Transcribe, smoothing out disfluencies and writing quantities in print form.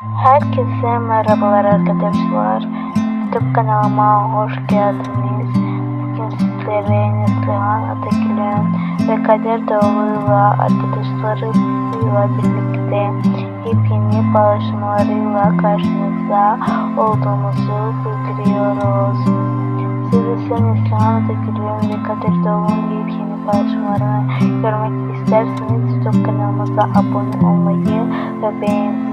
Herkese merhabalar arkadaşlar. YouTube kanalıma hoş geldiniz. Bugün sizlere Neslihan Atagül'ün ve Kader Doğulu'yla arkadaşlarıyla birlikte yepyeni paylaşımlarıyla karşınızda olduğumuzu bildiriyoruz. Siz ise Neslihan Atagül'ün ve Kader Doğulu'nun yepyeni paylaşımlarını görmek isterseniz YouTube kanalımıza abone olmayı ve beğenmeyi